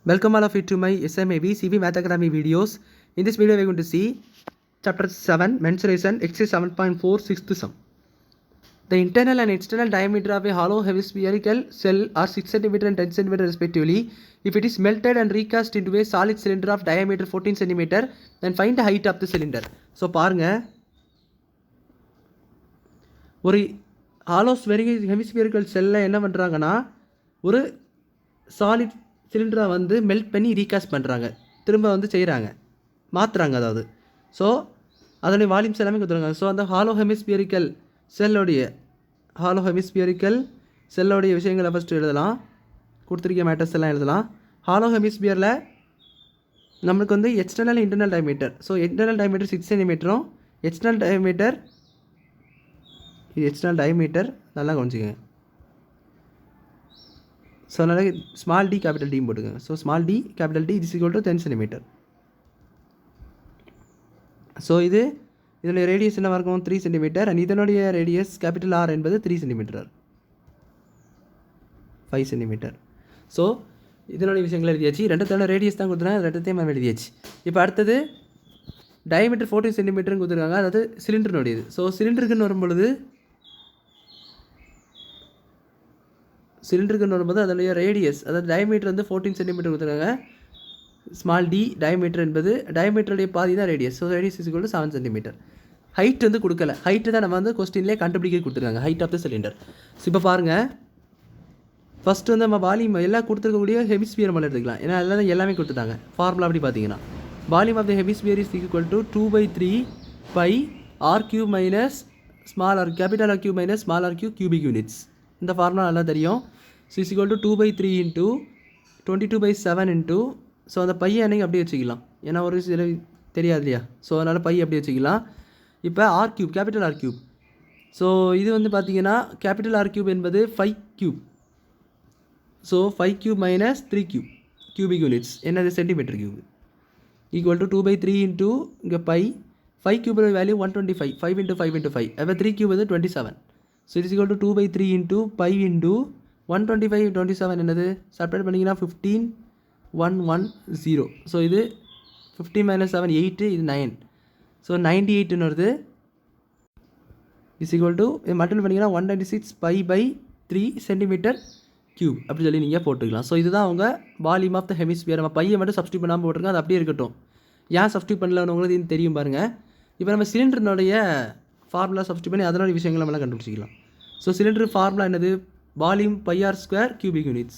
Welcome all of you to my SMAV CV Math Academy videos. In this video we are going to see chapter 7 mensuration exercise 7.4 sixth sum. The internal and external diameter of a hollow hemispherical cell are 6 cm and 10 cm respectively. If it is melted and recast into a solid cylinder of diameter 14 cm, then find the height of the cylinder. So பாருங்க ஒரு hollow ஹெமிஸ்பியரிக்கல் செல்லில் என்ன பண்ணுறாங்கன்னா ஒரு solid சிலிண்டரை வந்து melt பண்ணி recast பண்ணுறாங்க, திரும்ப வந்து செய்கிறாங்க, மாற்றுறாங்க. அதாவது ஸோ அதனுடைய வால்யூம்ஸ் எல்லாமே கொடுத்துருக்காங்க. ஸோ அந்த ஹாலோ ஹெமிஸ்பியரிக்கல் செல்லோடைய விஷயங்களை ஃபஸ்ட்டு எழுதலாம். கொடுத்துருக்க மேட்டர்ஸ் எல்லாம் எழுதலாம். ஹாலோ ஹெமிஸ்பியரில் நம்மளுக்கு வந்து external internal diameter. So internal diameter 6 சென்டிமீட்டரும் எக்ஸ்டர்னல் டயமீட்டர் நல்லா கவனிச்சிக்கங்க. ஸோ அதனால் ஸ்மால் டி கேபிட்டல் டியும் போட்டுக்கோங்க. So small d capital d is equal to 10 centimetre. So இதனுடைய ரேடியஸ் என்னவாக இருக்கும்? 3 சென்டிமீட்டர். அண்ட் இதனுடைய ரேடியஸ் கேபிட்டல் ஆர் என்பது 3 சென்டிமீட்டர், 5 சென்டிமீட்டர். ஸோ இதனுடைய விஷயங்கள் எழுதியாச்சு. ரெண்டத்தோட ரேடியஸ் தான் கொடுத்துருக்காங்க, ரெண்டத்தையும் நம்ம எழுதியாச்சு. இப்போ அடுத்தது டயமீட்டர் 14 சென்டிமீட்டர்னு கொடுத்துருக்காங்க, அதாவது சிலிண்டர்னுடையது. ஸோ சிலிண்டருக்குன்னு வரும்பொழுது அதனுடைய ரேடியஸ், அதாவது டயமீட்டர் வந்து 14 சென்டிமீட்டர் கொடுத்துருக்காங்க. ஸ்மால் டி டயமீட்டர் என்பது டயமீட்டருடைய பாதி தான் radius. So radius is equal to 7 centimetre. Height வந்து கொடுக்கல, ஹைட்டு தான் நம்ம வந்து கொஸ்டின்லேயே கண்டுபிடிக்க கொடுத்துருக்காங்க, height of the cylinder. So இப்போ பாருங்கள், ஃபஸ்ட்டு வந்து நம்ம வால்யூம் எல்லாம் கொடுத்துருக்கக்கூடிய ஹெமிஸ்பியர் மேலே எடுத்துக்கலாம், ஏன்னா அதெல்லாம் எல்லாமே கொடுத்துட்டாங்க. ஃபார்முலா அப்படி பார்த்தீங்கன்னா volume of the hemisphere is equal to 2/3 pi r cube minus small r capital R cube minus small r cube cubic units. இந்த ஃபார்முலா நல்லா தெரியும். So is equal to 2/3 into 22/7 into, so அந்த பையை அன்றைக்கி அப்படியே வச்சுக்கலாம், ஏன்னா ஒரு சில தெரியாது இல்லையா. ஸோ அதனால் பை அப்படியே வச்சுக்கலாம். இப்போ R cube, capital R cube. So இது வந்து பார்த்தீங்கன்னா கேபிட்டல் ஆர் கியூப் என்பது 5 cube. So 5 cube minus 3 cube cubic units என்னது centimetre cube equal to 2/3 into இங்கே பை 5 கியூபோட வேல்யூ 125, 5 இன்ட்டு 5 இன்ட்டு 5. அப்போ 3 கியூப் வந்து 27. So it is equal to 2/3 into pi into 125 27 என்னது சப்ரேட் பண்ணிங்கன்னா 15,110. ஸோ இது 15 மைனஸ் 7 8, இது 9. ஸோ 98ன்னு வருது. இஸ் ஈக்குவல் டு இது மட்டும் பண்ணிங்கன்னா 196 π/3 சென்டிமீட்டர் கியூப் அப்படி சொல்லி நீங்கள் போட்டுக்கலாம். ஸோ இதுதான் அவங்க வால்யூம் ஆஃப் த ஹெமிஸ்பியர். நம்ம பையை மட்டும் சப்ஸ்டியூட் பண்ணாமல் போட்டிருக்கோம், அது அப்படியே இருக்கட்டும். ஏன் சப்ஸ்டியூட் பண்ணலன்னு உங்களுக்கு இது தெரியும் பாருங்கள். இப்போ நம்ம சிலிண்டர்னுடைய ஃபார்முலா சப்ஸ்டியூட் பண்ணி அதனுடைய விஷயங்கள் நம்மளாம் கண்டுபிடிச்சிக்கலாம். ஸோ சிலிண்டர் ஃபார்முலா என்னது? Volume πr² cubic units.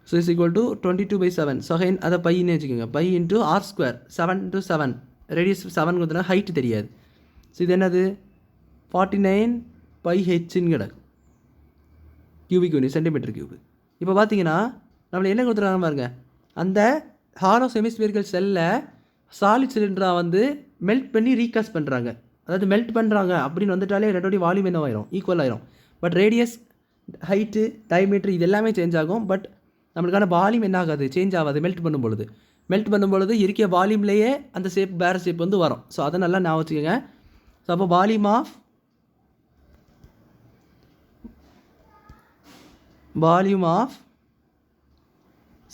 So is equal to 22/7. So again அதை பைன்னு வச்சுக்கோங்க, பை இன்ட்டு r², 7 × 7, ரேடியஸ் 7 கொடுத்தனா ஹைட்டு தெரியாது. ஸோ இது என்னது 49 πh கிடக்கும் கியூபிக் யூனிட் சென்டிமீட்டர் கியூப். இப்போ பார்த்தீங்கன்னா நம்மளை என்ன கொடுத்துருக்காங்க பாருங்க, அந்த ஹாலோ ஹெமிஸ்பியரிக்கல் செல்லில் சாலிட் சிலிண்டராக வந்து மெல்ட் பண்ணி ரீகாஸ்ட் பண்ணுறாங்க. அதாவது மெல்ட் பண்ணுறாங்க அப்படின்னு வந்துட்டாலே ரெண்டோடைய வால்யூம் என்ன ஆயிரும்? ஈக்குவல் ஆயிரும். பட் ரேடியஸ், ஹைட்டு, டயமீட்டர் இது எல்லாமே சேஞ்ச் ஆகும். பட் நம்மளுக்கான வால்யூம் என்ன ஆகாது? சேஞ்ச் ஆகாது. மெல்ட் பண்ணும்பொழுது இருக்க வால்யூம்லேயே அந்த ஷேப் வேறு ஷேப் வந்து வரும். ஸோ அதை நல்லா ஞாபகம் வச்சுக்கோங்க. ஸோ அப்போ volume of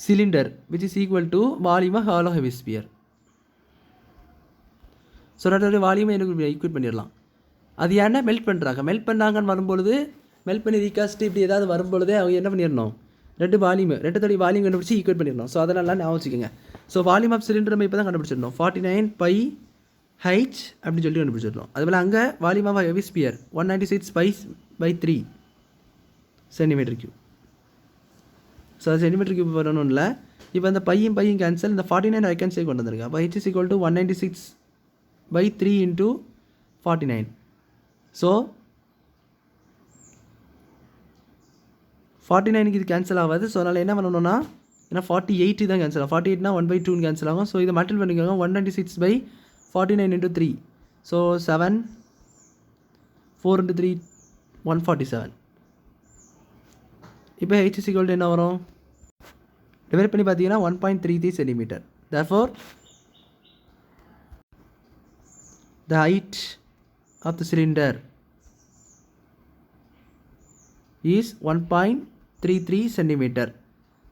cylinder which is equal to volume of hollow hemisphere. So ரெண்டோடைய வால்யூமை எனக்கு ஈக்குவேட் பண்ணிடலாம். அது ஏன்னா மெல்ட் பண்ணாங்கன்னு வரும்பொழுது, மெல்ட் பண்ணி ரீகாஸ்ட் இப்படி ஏதாவது வரும்பொழுதே அவங்க என்ன பண்ணிடணும்? ரெண்டுத்தோடைய வால்யூம் கண்டுபிடிச்சி ஈக்குவேட் பண்ணிடணும். ஸோ அதெல்லாம் ஞாபகம் வச்சுக்கோங்க. ஸோ வால்யூம் ஆஃப் சிலிண்டர் நம்ம இப்போ தான் கண்டுபிடிச்சிடணும், 49 πh அப்படின்னு சொல்லி கண்டுபிடிச்சிடணும். அதுபோல் அங்கே volume of hemisphere 196 π/3 centimetre cube. So அது சென்டிமீட்டர் கியூப் வரணும் இல்லை. இப்போ அந்த பையும் கேன்சல், இந்த 49 ஐ கேன்சல் கொண்டு வந்துருங்க. அப்போ h is equal to 196/3 into 49. So 49க்கு இது கேன்சல் ஆகாது. ஸோ அதனால் என்ன பண்ணணும்னா, ஏன்னா 48 தான் கேன்சல் ஆகும், 48னா 1/2 கேன்சல் ஆகும். ஸோ இதை மல்டிபிள் பண்ணிக்கோங்க, 196/49 into 3. So 7, 4 into 3 147. இப்போ h is equal to என்ன வரும்? டிவைட் பண்ணி பார்த்தீங்கன்னா 1.33 centimetre. therefore the height of the cylinder is 1.33 centimeter.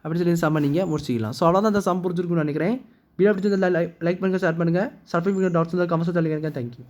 அப்படி சொல்லி சம்ம நீங்கள் முடிச்சிக்கலாம். ஸோ அவ்வளோதான் அந்த சம் புரிஞ்சிருக்குன்னு நினைக்கிறேன். வீடியோ பிடிச்சிருந்தா லைக் பண்ணுங்கள், ஷேர் பண்ணுங்கள், சப்ஸ்கிரைப் பண்ணுங்கள், டவுட்ஸ் இருந்தால் கமெண்ட்ஸ் தள்ளிங்க. தேங்க்யூ.